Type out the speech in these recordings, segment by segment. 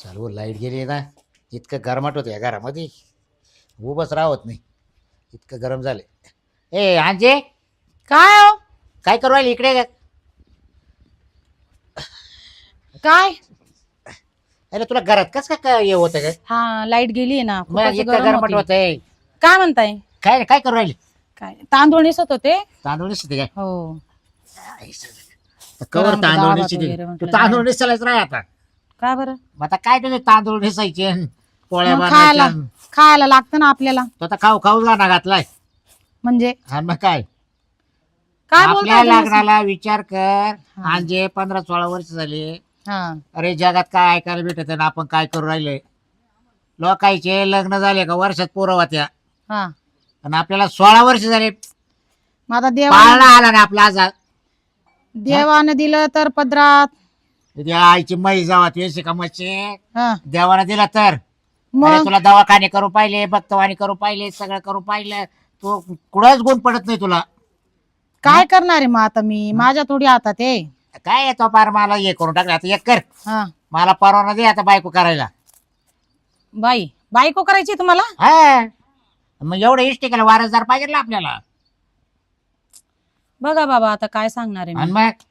चालू लाईट गेली ना. इतकं गरमाट होतं या घरामध्ये. उभंच राहत नाही. इतकं गरम झाले. ए आंजे, काय हो? काय करू राहिली इकडे? काय? अरे तुला घरात कस काय हे होतं काय? हा, लाईट गेली आहे ना, मग खूपच इतकं गरम गरमाट होती. होतंय. काय म्हणताय? काय काय करू राहिली? काय तांदूळ निसत होते. तांदूळ निसते काय? हो. कवर म्हणतो तांदूळ गावात निसते. वगैरे तू म्हटलं तांदूळ जाय. निसायलाच राह आता. का बरं? मग आता काय तुझे तांदूळ निसायचे अन पोळ्या मग खायला बनवायच्या. खायला लागतं ना आपल्याला. तो आता खाऊ खाऊ गाणा घातलाय. म्हणजे आणि मग काय काय आपल्या बोलताय तुम्ही? लग्नाला विचार कर. हा. आंजे 15-16 वर्ष झाले. हा. अरे जगात काय ऐकायला भेटत ना, आपण काय करू राहिले. लोकांचे लग्न झाले का वर्षात पोरं होत्या हा. आणि आपल्याला 16 वर्ष झाले. मग आता पाळणा आला ना आपला आजार. देवानं दिलं तर पदरात. त्या आईची मै जावा तुझी कामाचे हा. देवाला दिला तर. अरे मग तुला दवाखाने करू पाहिले, भक्तवाणी करू पाहिले, सगळं करू पाहिलं. तू कुठंच गुण पडत नाही तुला. काय करणार आहे मग आता मी? माझ्या थोडी हातात आहे. काय येतो पार मला हे करून टाकलं. आता एक कर, हा. मला परवाना दे आता बायको करायला. बायको करायची तुम्हाला? हा मग एवढं इष्ट केलं वारसदार पाहिजे ना आपल्याला. बघा बाबा, आता काय सांगणार आहे आणि मी. मग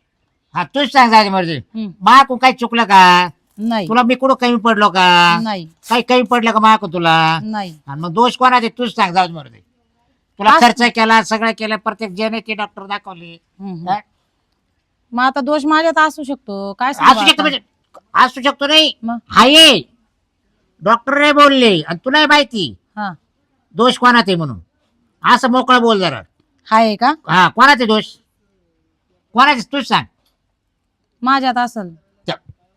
हा तूच सांग जायची मर्जी. हम्म. माकून काही चुकलं का? नाही. तुला मी कुठं कमी पडलो का? नाही. काही कमी पडलं का माकून तुला? नाही. आणि मग दोष कोणाचे तूच सांग जाऊ मर्जी. तुला खर्च केला, सगळं केलं, प्रत्येक जेने ते डॉक्टर दाखवले. हम्म. हा? मग आता दोष माझ्यात असू शकतो. काय असू सांगू शकतो आता? म्हणजे असू शकतो नाही. मग हाये डॉक्टर रे बोलले आणि तुलाही माहिती हा. दोष कोणाचे म्हणून. असं मोकळं बोल जरा. हाय का? हा कोणाचे दोष? कोणाचे तूच सांग. माझ्यात असल.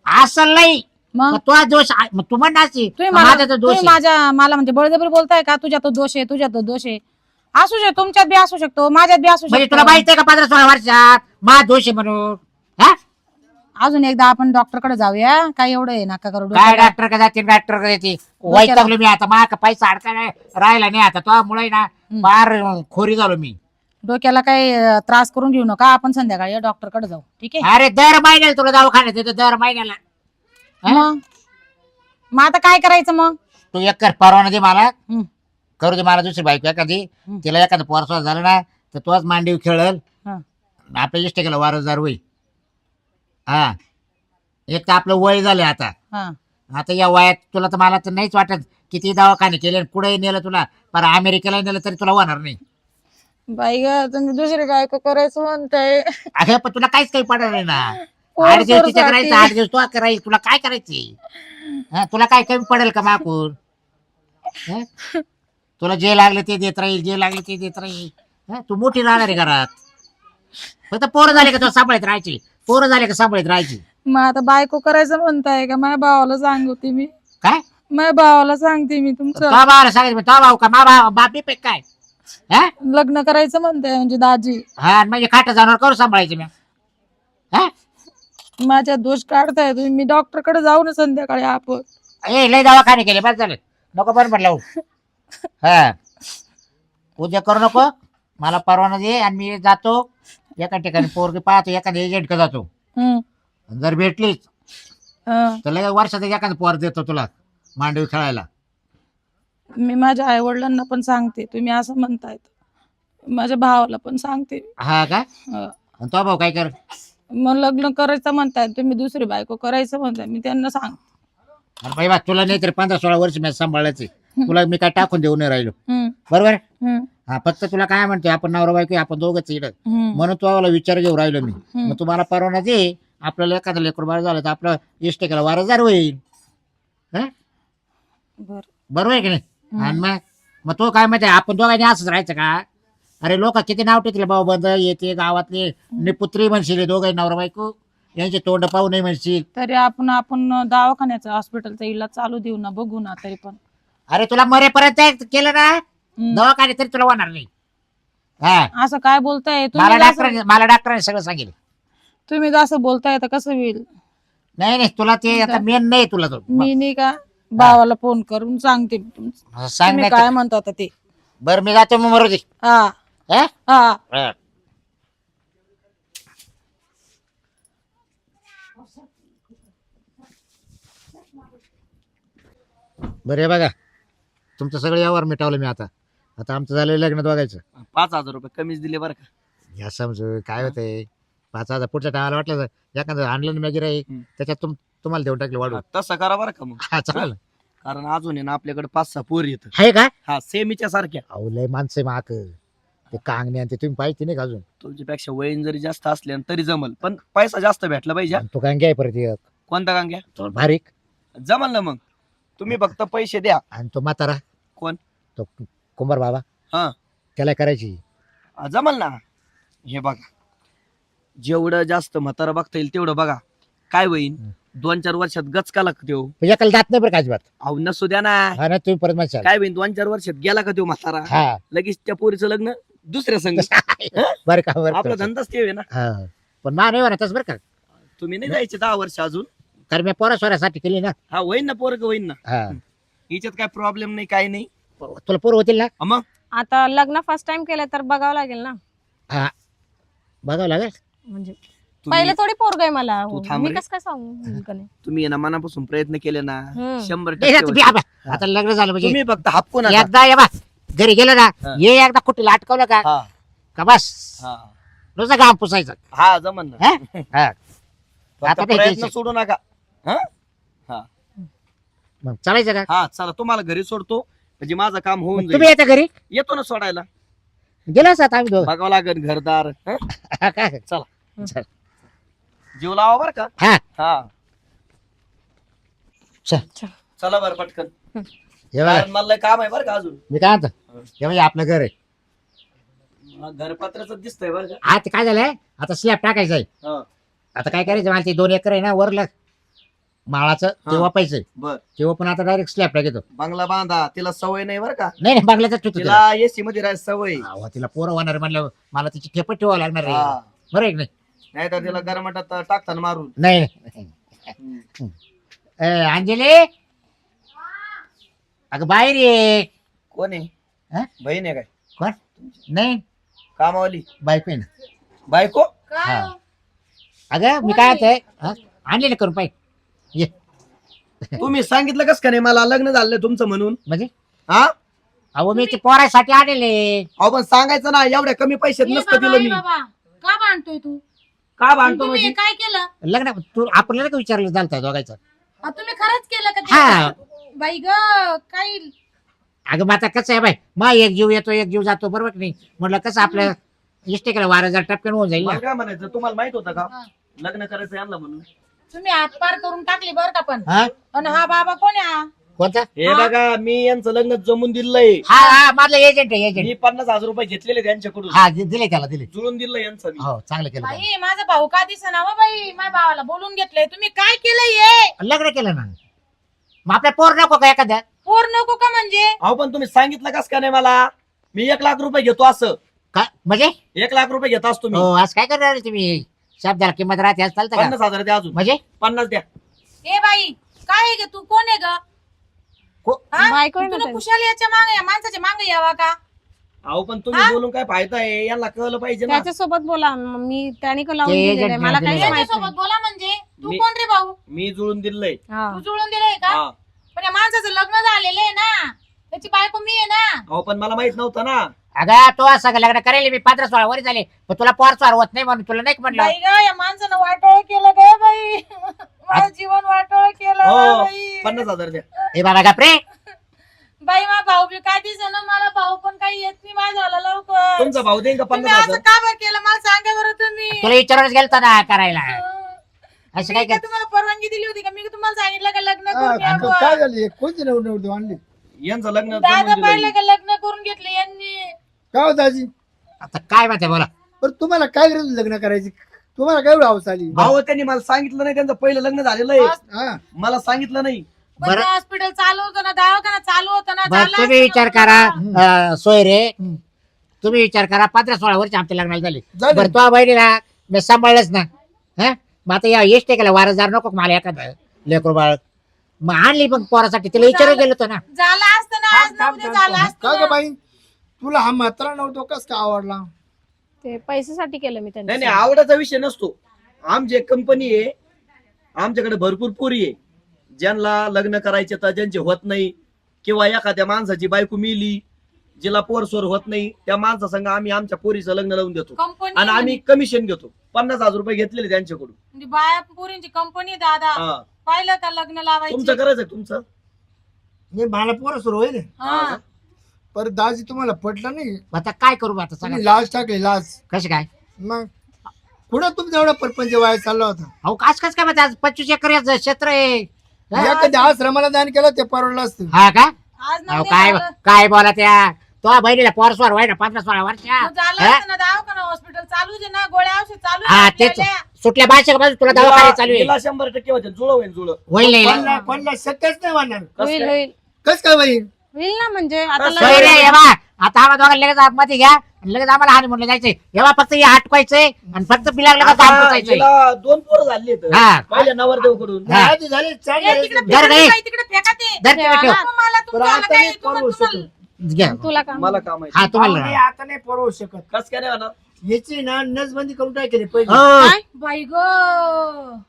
असं नाही. मग मग तो दोष मग तू म्हणणार माझा तर दोष तुम्ही आहे. मला म्हणजे बळजबरी बोलताय का? तुझ्यात तो दोष आहे, तुझ्यात तो दोष आहे. असू शकतो, तुमच्यात बी असू शकतो, माझ्यात बी असू म्हणजे शकतो. तुला माहिती आहे का 15-16 वर्षात मा दोष आहे म्हणून? हा? अजून एकदा आपण डॉक्टर कडे जाऊया. काय एवढं आहे नका करू काय डोक्याला. डॉक्टर का जाते डॉक्टर का येते वैतागलो मी आता. मा पैसा अडका राहिला नाही आता तो मुळे ना फार खोरी झालो मी. डोक्याला काही त्रास करून घेऊ नका. आपण संध्याकाळी डॉक्टर कडे जाऊ, ठीक आहे? अरे दर महिन्याला तुला दवाखान्यात येतो दर महिन्याला. हा? मग आता काय करायचं मग? तू एक कर परवाना दे मला. हम्म. करू दे मला दुसरी बायको एखादी. हम्म. तिला एखादं पोरसवा झालं ना तर तोच मांडीव खेळल. हा. आपल्या इष्ट केलं वारसदार होई. हा एक तर आपलं वय झालं आता. हा. आता या वयात तुला तर मला तर नाहीच वाटत किती दवाखाने केले कुठेही नेलं तुला. पर अमेरिकेला नेलं तरी तुला होणार नाही. बाई ग, तुम्ही दुसरी बायको करायचं म्हणताय. अगं पण तुला काहीच काही पडणार नाही ना. पोर 8 दिवस तिच्या पोरसाठी. करायचं 8 दिवस तू करायचं. तुला काय करायची? तुला काय कमी पडेल का माकून? हं? तुला जे लागलं ते देत राहील, जे लागलं ते देत राहील. तू मोठी राहणार आहे घरात. फक्त पोरं झाले का तुला सांभाळत राहायची. पोरं झाले का सांभाळत राहायची. मग आता बायको करायचं म्हणताय का? माझ्या भावाला सांगते मी. काय माझ्या भावाला सांगते मी तो तुमचं भावाला सांगायचं तो भाऊ का मा बापी पे काय? हा लग्न करायचं म्हणताय म्हणजे दाजी. हा म्हणजे खाट जाणार करू सांभाळायचं मी. हा माझ्या दोष काढताय तुम्ही. मी डॉक्टर कडे जाऊ ना संध्याकाळी आपण. ए लय दवाखाने केले बस झालं. नको बरोबर लावू. हा उद्या करू नको. मला परवाना दे आणि मी जातो एका ठिकाणी पोरगी पाहतो एखाद्या एजंट का जातो. हम्म. जर भेटलीच हं. तर लगेच वर्षात एखादं पोर देतो तुला मांडवी खेळायला. मी माझ्या आई वडिलांना पण सांगते तुम्ही असं म्हणतायत. माझ्या भावाला पण सांगते. हा का? हं. आणि तो भाऊ काय कर? मग लग्न करायचं म्हणताय तुम्ही, दुसरी बायको करायचं म्हणताय. मी त्यांना सांग. अरे बाई बा तुला नाही तरी 15-16 वर्ष मी सांभाळायचे. तुला मी काय टाकून देऊ नाही राहिलो. हम्म. बरोबर. हम्म. हा फक्त तुला काय म्हणतोय आपण नवरा बायको आपण दोघंच इकडं हम्म. म्हणून तुम्हाला विचार घेऊ राहिलो मी. मग तुम्हाला परवाना दे. आपल्याला एखादं लेकर बाळ झालं तर आपलं इष्ट केला वारसदार होईल. हा बर. बरोबर आहे की नाही? आणि मग मग तो काय माहिती आपण दोघांनी असंच राहायचं का? अरे लोक किती नाव टेकले भाऊ बंद येते गावातले निपुत्री म्हणशील दोघं नवरा बायको यांचे तोंड पाहू नाही म्हणशील. तरी आपण दवाखान्याचं हॉस्पिटलचा इलाज चालू देऊ ना, बघू ना तरी पण. अरे तुला मरेपर्यंत केलं ना दवाखाने तरी तुला होणार नाही. हा असं काय बोलताय मला डॉक्टरांनी सगळं सांगितलं. तुम्ही जसं बोलताय तर कसं होईल? नाही नाही तुला ते आता मेन नाही तुला तो मी नाही का भावाला फोन करून सांगते सांग तुम्ही नाही काय म्हणता आता ते. बरं मी जातो मग मरू दे. हा. हा? हा. हा. बरं हे बघा तुमचं सगळं यावर मिटावलं मी आता आता आमचं झालं लग्न बघायचं 5,000 रुपये कमीच दिले बरं का. या समजू काय होतंय 5,000 पुढच्या टाळाला वाटलं तर एखादं आणलं ना वगैरे त्याच्यात तुम्हाला देऊन टाकलं वाढवून. तसं करा बरं का मग. हा चालेल कारण अजून आहे ना आपल्याकडे 5-6 पोर येत. आहे का हा सेमीच्या सारख्या. अहो लय माणसं माक ते कांगणे आणि ते तुम्ही पाहिजे नाही का अजून तुमच्यापेक्षा वयन जरी जास्त असले तरी जमल पण पैसा जास्त भेटला पाहिजे. आणि तो कांग्या आहे परत एक कोणता कांग्या तो बारीक जमल ना मग. तुम्ही फक्त पैसे द्या. आणि तो म्हातारा कोण? तो कुंभार बाबा हा त्याला करायची जमल ना. हे बघा जेवढं जास्त म्हातारा बघता येईल तेवढं बघा. काय होईल 2-4 वर्षात गचकाला का देऊ. एकाला जात नाही बरं का अजिबात. अहो नसू द्या ना. हा ना तुम्ही परत म्हणशाल काय होईल 2-4 वर्षात गेला का देऊ म्हातारा हा लगेच त्या पोरीचं लग्न दुसऱ्या संघ. बरं का बरं आपला का. धंदाच ते आहे ना. हा पण मा नाही म्हणतच बरं का तुम्ही नाही जायचे 10 वर्ष अजून. कारण मी पोरा सोऱ्यासाठी केली ना. हा होईन ना पोरग होईन ना. हा हिच्यात काय प्रॉब्लेम नाही काय नाही. तुला पोरं होतील ना. मग आता लग्न फर्स्ट टाइम केलं तर बघावं लागेल ना. हा बघावं लागेल. म्हणजे तुम्ही- पहिले थोडी पोरग आहे मला. तू थांब मी रे. कसं काय सांगू मुलगा नाही. तुम्ही आहे ना मनापासून प्रयत्न केले ना हम्म. 100% नाही, आता होईल. आता लग्न झालं म्हणजे तुम्ही फक्त हापकून आता. एकदा ये बा घरी गेलं ना हा. ये एकदा कुठे अटकवलं का हा का बस हा नुसतं घाम पुसायचं. हा जमन ना. हा? हा. फक्त आता नाही प्रयत्न द्यायचं. सोडू नका. हा हा मग चालायचं का हा चला तुम्हाला घरी सोडतो म्हणजे माझं काम होऊन मग तुम्ही जाईल. येता घरी येतो ना सोडायला. गेलास आता आम्ही दोघं. बघावं लागेल घरदार. हं? हा, काय? चला चल. जीव लावा बरं का. हा हा चल. चला बरं पटकन. हे बघा कारण मला लय काम आहे बरं का अजून. मी काय म्हणतो हे म्हणजे आपलं घर आहे. घरपत्राच दिसतंय बरं का. आता काय झालंय आता स्लॅब टाकायचं आहे. हा आता काय करायचं मला ते 2 एकर आहे ना वरलं माळाचं ते हा. वापायचं बर तेव्हा पण आता डायरेक्ट स्लॅब टाकतो. बंगला बांधा तिला सवय नाही बरं का. नाही नाही बंगल्याचं ठेवतो तिला. तिला एसी मध्ये राहायची सवय. अहो, तिला पोरं होणार म्हणलं मला तिची ठेपट ठेवावं लागणार आहे. हा. बरं आहे की नाही. नाही तर तिला गरमाटात टाकताना मारून. नाही नाही. अंजली अगं बाहेर ये. कोण आहे? हा? बहीण आहे काय? कोण नाही कामावाली बायको आहे ना. बायको. हा. अगं मी काय आहे आणले ना करून पाहिजे ये तुम्ही सांगितलं कस का नाही मला लग्न झालं तुमचं म्हणून. म्हणजे हा अहो मी ते पोरासाठी आणले. अहो पण सांगायचं ना एवढ्या कमी पैशात नसतं दिलं मी. का भांडतोय तू? का भांडतो तुम्ही म्हणजे? काय केलं? लग्न तू आपल्याला का विचारलं झालं दोघायचं. तुम्ही खरंच केलं का ते? हा बाई ग काय अगं मग आता कसं आहे बाई मा एक जीव येतो एक जीव जातो बरोबर की नाही. म्हटलं कसं आपल्या इष्टेकडे 12,000 टपक्यान होऊन जाईल मला ना. काय म्हणायचं तुम्हाला माहित होतं का हा. लग्न करायचं यांना म्हणून. तुम्ही हात पार करून टाकली बर का पण. हा आणि हा बाबा कोण आहे हा? कोणता हे बघा मी यांचं लग्न जमून दिलंय. हा हा माझा एजंट आहे एजंट. मी 50,000 रुपये घेतलेले त्यांच्याकडून. हा दिले त्याला दिले. जुळून दिलं यांचं मी. हो चांगलं केलं त्यानं. बाई माझा भाऊ का दिसेना हो बाई. माझ्या भावाला बोलून घेतलंय. तुम्ही काय केलंय हे? लग्न केलं ना मग आपल्या पोर नको का एखाद्या. पोर नको का म्हणजे? अहो पण तुम्ही सांगितलं कस का नाही मला. मी 1 लाख रुपये घेतो असं. काय म्हणजे 1 लाख रुपये घेतो असतो मी. हो आज काय करणार तुम्ही शब्दाला किंमत राहते आज चालतं का 50,000 द्या अजून. म्हणजे 50 द्या. ए बाई काय आहे ग तू? कोण आहे ग? हा? बायको आहे ना तुला त्याची. कुशाल याच्या मागे या माणसाच्या मागे यावा का? अहो पण तुम्ही बोलून काय फायदा आहे यांना कळलं पाहिजे ना. त्याच्यासोबत बोला. मी त्याने का लावून ते दिलेलं आहे. agent मला ने काहीच दिलेलं माहित त्याच्यासोबत बोला म्हणजे तू मी- कोण रे भाऊ? मी जुळून दिलंय. नाही. तू जुळून दिलंय का? हा. पण या माणसाचं लग्न झालेलं आहे ना. त्याची बायको मी आहे ना. अहो पण मला माहित नव्हतं ना. अगं तो असं का लग्न करेल मी 15-16 वर झाले पण तुला पोर स्वार होत नाही म्हणून तुला नाही म्हणलं. बाई ग या माणसानं वाटोळ केलं ग बाई. माझं जीवन वाटोळ केलं हो ग बाई. 50,000 द्या. ए बाबा गप्रे बाई मा भाऊ बी काय दिसेना मला. भाऊ पण काही येत नाही माझ्याला लवकर. तुमचा भाऊ देईन का तुम्ही 50,000? असं का बरं केलं मला सांगा बरं तुम्ही. तुला विचारूनच गेलतो ना करायला. असं मी काय काय कर तुम्हाला परवानगी दिली होती का? मी तुम्हाला सांगितलं का लग्न हा, करून घ्या बुवा? काय झाली कोणती नवडी आणली यांचं लग्न जमून दादा पाहिलं दिलंय. का लग्न करून घेतलं यांनी. काय होत आजी आता काय म्हणते बोला. पण तुम्हाला काय गरज होती लग्न करायची तुम्हाला काय एवढं हौस आली भाऊ त्यांनी मला सांगितलं नाही त्यांचं पहिलं लग्न झालेलं आहे. हा मला सांगितलं नाही. पण बरं. हॉस्पिटल चालू होतं ना, दवाखाना चालू होतं ना. बरं झालं तुम्ही असतं विचार ना. करा सोय रे तुम्ही विचार करा 15-16 वर्ष आमच्या लग्नाला झाले. झाले. बरं तो बहिणीला मी सांभाळलंच ना. हा मग आता या येस टेकायला वारसदार नको का मला एखादं लेकरू बाळ. मग आणली मग पोरासाठी तिला विचारलं गेलो होतो ना. झालं असतं ना आज ना उद्या झालं का असतं ग ना. बाई तुला हा म्हातारा नव्हतो कस का आवडला ते पैशासाठी केलं मी नाही त्यांनी. नाही आवडाचा विषय नसतो. आमची एक कंपनी आहे. आमच्याकडे भरपूर पोरी आहे ज्यांना लग्न करायचे तर ज्यांचे होत नाही किंवा एखाद्या माणसाची बायको मिली जिला पोरसोर होत नाही त्या माणसासंग आम्ही आमच्या पोरीचं लग्न लावून देतो कंपनी आणि आम्ही कमिशन घेतो 50,000 रुपये घेतलेले त्यांच्याकडून. म्हणजे बाया पोरींची कंपनी दादा हा पाहिलं का लग्न लावायचं तुमचं करायचं तुमचं. नाही मला पोरं सुरू होईल हा परत दाजी तुम्हाला पटलं नाही आता काय करू आता सांगा तुम्ही लाज टाकली लाज कसे काय मग कुठं तुमचा एवढा परपंच वाया चालला होता अहो कास कस काय आज 25 एकर क्षेत्र आहे हा? एखाद्या आश्रमाला दान केलं ते परवडलं असतं. हा का आज अहो नव्हते काय झालं. काय बोला त्या तो बहिणीला पोरस्वार व्हाय ना 15-16 वर्ष मग झालं हा? असतं ना दवाखाना हॉस्पिटल चालू आहे ना गोळ्या औषध चालू हा आहे तेच आपल्याला. सुटल्या बायच्या बाजू तुला दवाखाना चालू आहे हिला 100% होते जुळ होईल जुळ. होईल नाही ना? कोणला शक्यच नाही वाढणार होईल होईल कस काय बाई होईल ना म्हणजे आता कसं सोय लग्न- रे, ये बा. आता आम्हाला दोघांना लगेच आतमध्ये घ्या आणि लगेच आम्हाला हानी म्हणलं जायचंय एव्हा फक्त हे हटवायचंय आणि फक्त बिलागला का काम आता पोचायचंय हिला 2 पोरं झाली हा. पहिल्या नवरदेवकडून. हा. आधी झाले चार ए, झाले. तिकडे जर फेका नाही. ते, तिकडे फेका ते. धर तिकडे ठेव. मग मला पण तुमचं आलं आता काय? नाही परवडू तुम्हाला- शकत घ्या. तुला काम मला काम आहे. हा अहो, तुम्हाला नाही, आता नाही परवडू शकत कस काय नाही होणार? याची ना नसबंदी करून टाकली पहिले हो. काय? बाई ग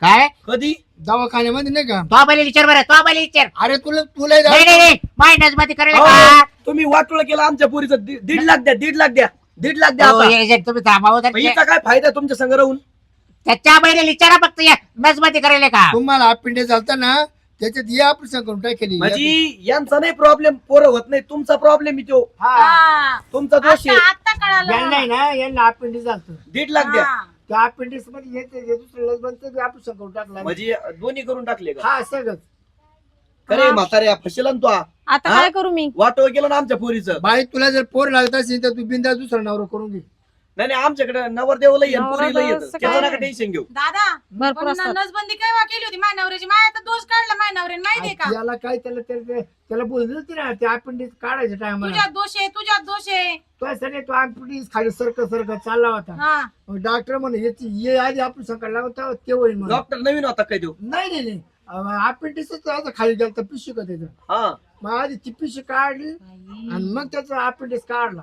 काय कधी दवाखान्यामध्ये नाही का तो बैल विचार बरं तो बैल विचार अरे तुला नाही नाही नाही मायनस मध्ये करेल अहो, का तुम्ही वाटोळ केलं आमच्या पोरीचं 1.5 लाख द्या 1.5 लाख द्या 1.5 लाख द्या हो, आता. एजंट तुम्ही थांबावं मग तर हिचा काय फायदा तुमच्या संग राहून? त्याच्या बैल विचारा फक्त या नस मध्ये करेल का तुम्हाला अपेंडिक्स चालता ना त्याच्यात हे ऑपरेशन करून टाकली म्हणजे यांचा नाही प्रॉब्लेम पोरं होत नाही तुमचा प्रॉब्लेम तो हा हा. तुमचा दोष आहे. आता कळालं यांना ना यांना अपेंडिक्स झालं 1.5 लाख द्या हा. त्या अपेंडिक्स मध्ये हे दुसरं लसबंदचं ऑपरेशन करून टाकलं म्हणजे दोन्ही करून टाकले का? हा सगळं खरे म्हाताऱ्या फसला ना तो आता हा? काय करू मी वाटोळ केलं ना आमच्या पोरीचं. बाई तुला जर पोर लागत असेल तर तू बिंदा दुसरा नवरा करून घे नाही नाही आमच्याकडे नवरदेवला येत नवरदेव पोरीला येत असं त्याचं काय नका टेन्शन घेऊ. दादा भरपूर पण असतात नसबंदी केव्हा केली होती माझ्या नवऱ्याची माझ्या आता दोष काढला माझ्या नवऱ्याने माहितीये का याला काय त्याला बोलली होती ना ते अपेंडिक्स काढायच्या टायमाला तुझ्यात दोष आहे तुझ्यात दोष आहे त्यासाठी तो अपेंडिक्स खाली सरकत चालला होता हा डॉक्टर म्हणे याची ये आधी ऑपरेशन करायला होता ते होईल म्हणून डॉक्टर नवीन होता काय देऊ. नाही अपेंडिक्स खाली गेलं तर पिशवी का त्याचं हा मग आधी ती पिशवी काढली आणि मग त्याचा अपेंडिक्स काढला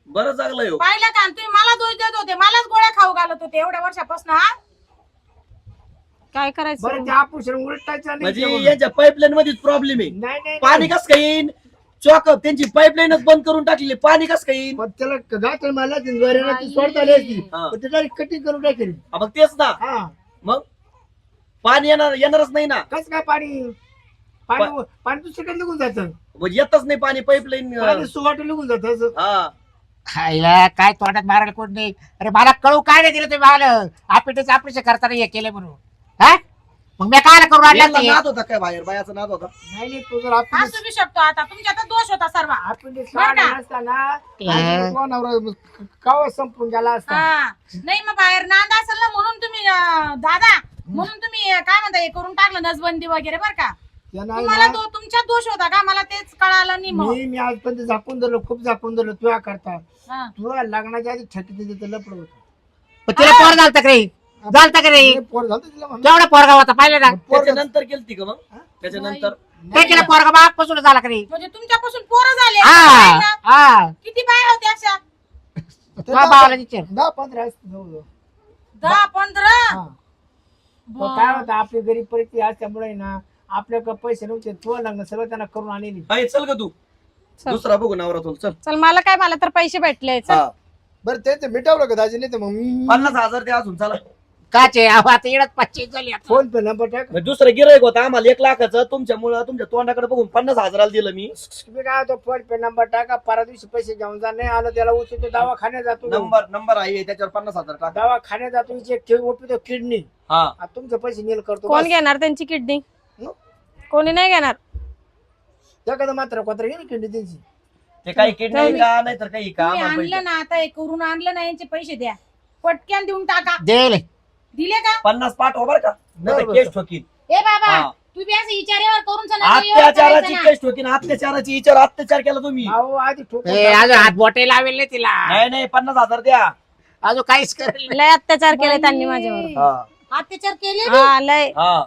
बरं चांगलं हो. पाहिलं का तुम्ही मला दोष देत होते मलाच गोळ्या खाऊ घालत होते एवढ्या वर्षापासून हा काय करायचं बरं ते ऑपरेशन उलटायचं म्हणजे नाही यांच्या पाईपलाईन मध्येच प्रॉब्लेम आहे. नाही पाणी कस काय येईन चॉक त्यांची पाईपलाईनच बंद करून टाकली पाणी कस काय येईन. पण त्याला गाठल मला द्वारेला ती सोडता आली असती हा. पण त्याला कटिंग करून टाकेल मग तेच ना हा मग पाणी येणारच नाही ना. कस काय पाणी दुसरीकडे निघून जातं म्हणजे येतच नाही पाणी पाईपलाईन. पाणी सुवाट निघून जातं असं. हा खायला काय तोंडात मारायला कोण नाही अरे मला कळू काय नाही दिलं तुम्ही मला आपल्याचं ऑपरेशन करताना हे केलं म्हणून हा मग मी काय करू यांना राहिला नाद होता काय बाहेर बायाचा नाद होता. नाही तू जर अपेंडिक्स असू बी शकतो आता तुमच्यात दोष होता सर्व अपेंडिक्स बरं का? काढला नसताना कावा संपून गेला असता हा नाही मग बाहेर नांद असेल ना म्हणून तुम्ही दादा म्हणून तुम्ही काय म्हणता हे करून टाकलं नसबंदी वगैरे बरं का त्यांना तुम्हाला ना, तुमच्यात दोष होता का मला तेच कळालं नाही मग मी आजपर्यंत झाकून धरलो खूप झाकून धरलो तुला करता हा. तुला लग्नाच्या आधी ठकी तिथे लपड होत पण तिला पोर झालता का रे झालता का रे पोर झालं तिला म्हणलं. केवढा पोरगा होता पाहिलं ना त्याच्यानंतर केलती का मग त्याच्यानंतर काय केलं पोरगा बापासून झाला का रे म्हणजे तुमच्यापासून पोरं झाले हा ना? हा किती बाया होत्या अशा ते तुझ्या भावाला विचार 10-15 असतील जवळजवळ. 10-15 हा. पण काय होतं आपली गरीब परिस्थिती असल्यामुळे ना आपल्याकडे पैसे नव्हते तो लग्न सगळं त्यांना करून आणली आहे चल का तू चल. दुसरा बघू नवरा तुला चल. चल मला काय मला तर पैसे भेटले चल. हा बरं त्यांचं मिटावलं का दाजी नाही तर मग मी 50,000 द्या अजून चला. काचे आता येण्यात 25 झाली आता. फोन पे नंबर टाक मग दुसरं गिरायक होतं आम्हाला 1 लाखाचं तुमच्यामुळं तुमच्या तोंडाकडे बघून 50,000 दिलं मी. मी काय होतो फोन पे नंबर टाका परा दिवशी पैसे घेऊन जा नाही आलं त्याला उचलतो दवाखान्यात जातो नंबर आहे त्याच्यावर 50,000 टाका. दवाखान्यात जातो चेक ओपितो किडनी हा तुमचे पैसे नील करतो कोण बस. घेणार त्यांची किडनी हं? कोणी नाही घेणार एखादं मात्र कोत्र घे ना किडनी त्यांची ते काही किडनी का नाही तर काही का तुम्ही आम्हाला आणलं पैसे. ना आता हे करून आणलं ना यांचे पैसे द्या पटक्यान देऊन टाका देल दिले का 50 पाठवा बरं का नाही बरं, केस ठोकीन. ए बाबा हा. तू बी असं विचारावर करून चला, नाही एवढं अत्याचाराची करायचं ना. केस ठोकीन अत्याचाराची विचार अत्याचार केला तुम्ही. अहो आधी ठोकून ए, अजून हात बोटे लावेल नाही तिला नाही 50,000 द्या. अजून काहीच करेल नाही. लय अत्याचार केले त्यांनी माझ्यावर हा अत्याचार केले बी? हा लय हा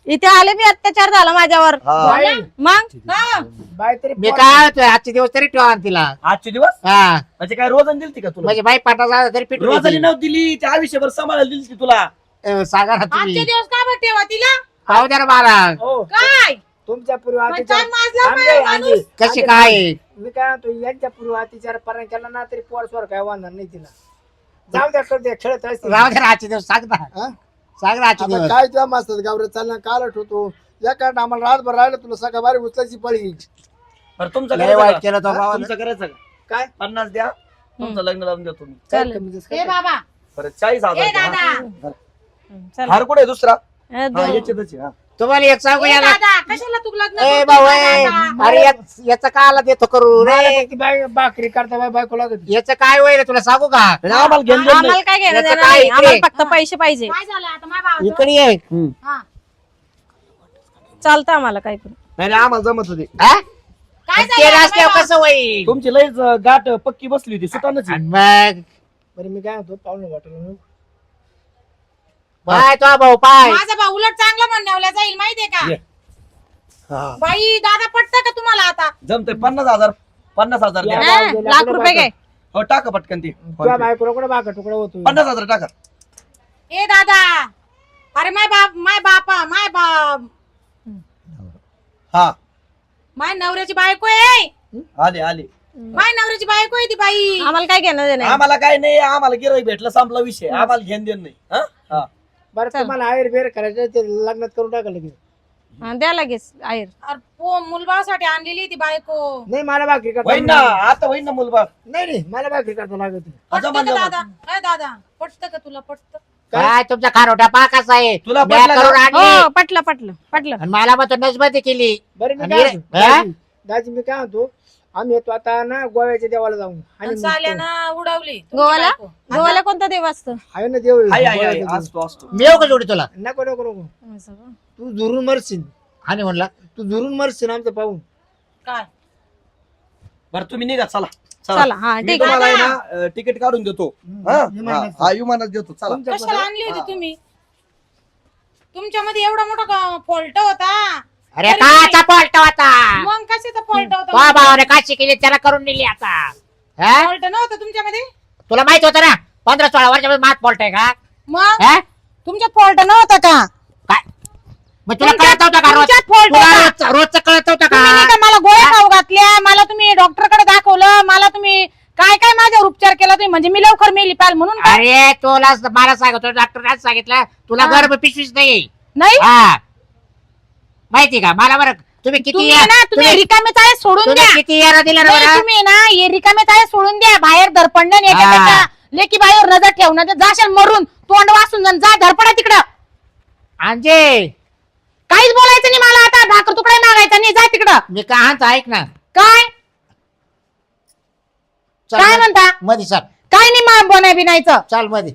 इथे आले बी अत्याचार झाला माझ्यावर हा. बाई मग हा. बाई तरी मी काय होतोय आजचे दिवस तरी ठेवा ना तिला आजचे दिवस हा म्हणजे काय रोजन दिलती का तुला म्हणजे बाई पाटा झाला तरी पिटू रोजाली नव्हती दिली त्या आयुष्यभर सांभाळायला दिली तुला. सांगा ना आजचे तुम्ही दिवस का बरं ठेवा तिला पाहू द्या ना मला हो काय तुमच्या पूर्वी पण अत्याचार काय माजला आंबे, बाई आंबे. माणूस? कशी आंबे, काय मी काय म्हणतो यांच्या पूर्वी अत्याचार पर्यंत केला ना तरी पोर स्वर काय वाहणार नाही तिला. जाऊ द्या करते खेळत असते. राहू दे ना आजचे दिवस सांग ना हा? सांग ना आजचे आता दिवस काय तुला मस्त गावरे चालना काल ठेवतो या कारण आम्हाला रातभर राहिलं तुला सकाळ बारी उचलायची पळी. बरं तुमचं लय करायचं वाईट का? केलं तो भावानं. तुमचं करायचं का? काय 50 द्या तुमचं लग्न लावून देतो मी. काय चालेल. कमी जास्त ए काय? बाबा बरं 40,000 ए द्या, हा. दादा चल. हार कुठे आहे दुसरा ए, हा दोन. याच्यातच आहे, हा. तुम्हाला एक सांगू ए याला दादा कशाला तू लग्न ए करतो भाऊ दादा? ए, अरे याचा काला देतो करू मला रे फक्त भाकरी करता बाई बायको लागत याचं काय होईल तुला सांगू का आणि आम्हाला घेऊन देत आम्हाला नाही. काय घेणं याचं देणं काय नाही. इकडे? आम्हाला फक्त पैसे पाहिजे. काय झालं आता माझ्या भावाचं? इकडे ये हम्म. हा. चालतं आम्हाला काही पण. नाही नाही, आम्हाला जमत होते हा? काय ते झालं रस्त्यावर आता कसं होईल तुमची लयच गाठ पक्की बसली होती सुटानच आणि मग बरं मी काय म्हणतो पाहुणे वाटलं पाय तो भाऊ पाय माझा भाऊ उलट चांगला म्हणण्यावल्या जाईल माहितीये का ये. हा. बाई दादा पटतं का तुम्हाला आता जमतंय 50,000 50,000 द्या. या. हा, लाख रुपये घे. हो टाका पटकन ती तुझ्या बायकोला कुठे भाकर तुकडा होतो 50,000 टाका. ए दादा अरे माय बापा हा माय नवऱ्याची बायको आहे आले आले. माय नवऱ्याची बायको आहे ती बाई आम्हाला काय घेणं देणं नाही. आम्हाला काय नाही आम्हाला गिराईक भेटलं संपला विषय आम्हाला घेण देण नाही हा? हा. बरं तुम्हाला आयर बेर करायचं ते लग्नात करून टाकलं की हा, द्या लगेच आयर. अरे मुलबासाठी आणलेली ती बायको नाही मला भाकरी करता होईन ना आता होईन ना मुलबा नाही नाही मला भाकरी करता लागत पटतं का दादा काय दादा पटतं का तुला पटतं काय तुमचा खारोटा पा कसा आहे तुला म्या पटलं करून का? आणली हो पटलं. आणि मला मग नसबती केली बरं मी आणि काय रे- म्हणतो, हा? दाजी मी काय म्हणतो आम्ही येतो आता ना गोव्याच्या देवाला जाऊन आणि साल्यानं उडवली तुमची गोवाला बायको. गोवाला कोणता देव असतो? आहे ना देव हाय हाय हाय गोव्याचा देव. असतो असतो मी येऊ का जोडी तुला नको नको नको असं का? तू झुरून मरशील आणि म्हणला तू झुरून मरशील आमचं पाहून काय बरं तुम्ही निघा चला चला हा मी ठीक आहे. तुम्हाला आहे ना तिकीट काढून देतो हा विमानात. हा, विमानात देतो चला तुमच्या कशाला आणली होती तुम्ही तुमच्यामध्ये एवढा मोठा फॉल्ट होता अरे काचा पलटा होता मग कशाचा फॉल्ट तो होता भावाने काशी केली त्याला करून नेली आता हा? फॉल्ट नव्हता तुमच्यामध्ये तुला माहित होतं ना 15-16 वर्षामध्ये मात पलट आहे का मग हा? तुमच्यात फॉल्ट नव्हता का काय मग तुला कळत होतं का रोज तुमच्यात fault तुला होता. रोजचं कळत होतं तुम्ही नाही का का मला गोळ्या खाऊ घातल्या मला तुम्ही डॉक्टरकडे दाखवलं मला तुम्ही काय काय माझ्यावर उपचार केला तुम्ही म्हणजे मी लवकर मेली पाल म्हणून काय? अरे तुला मला सांगतो डॉक्टरने सांगितलं तुला हा. गर्भ पिशवीच नाही नाही हा माहिती का मला बरं तुम्ही किती तुम्ही ना तुम्ही रिकामे चाळे सोडून तुम्ही द्या किती याला दिलं ना नाही, बरं? तुम्ही ना हे रिकामे चाळे सोडून द्या बाहेर धरपडणं नाही हा. याच्यापेक्षा लेकी बाहेर नजर ठेवणं जाशाल मरून तोंड वासून जाण, जा धरपडा तिकडं अंजे काहीच बोलायचं नाही मला आता भाकर तुकडा मागायचा नाही जा तिकडं मी का हात ऐक ना काय चल काय मध्ये- म्हणता मध्ये चल काय नाही मा बोनाय बिनायचं चल मध्ये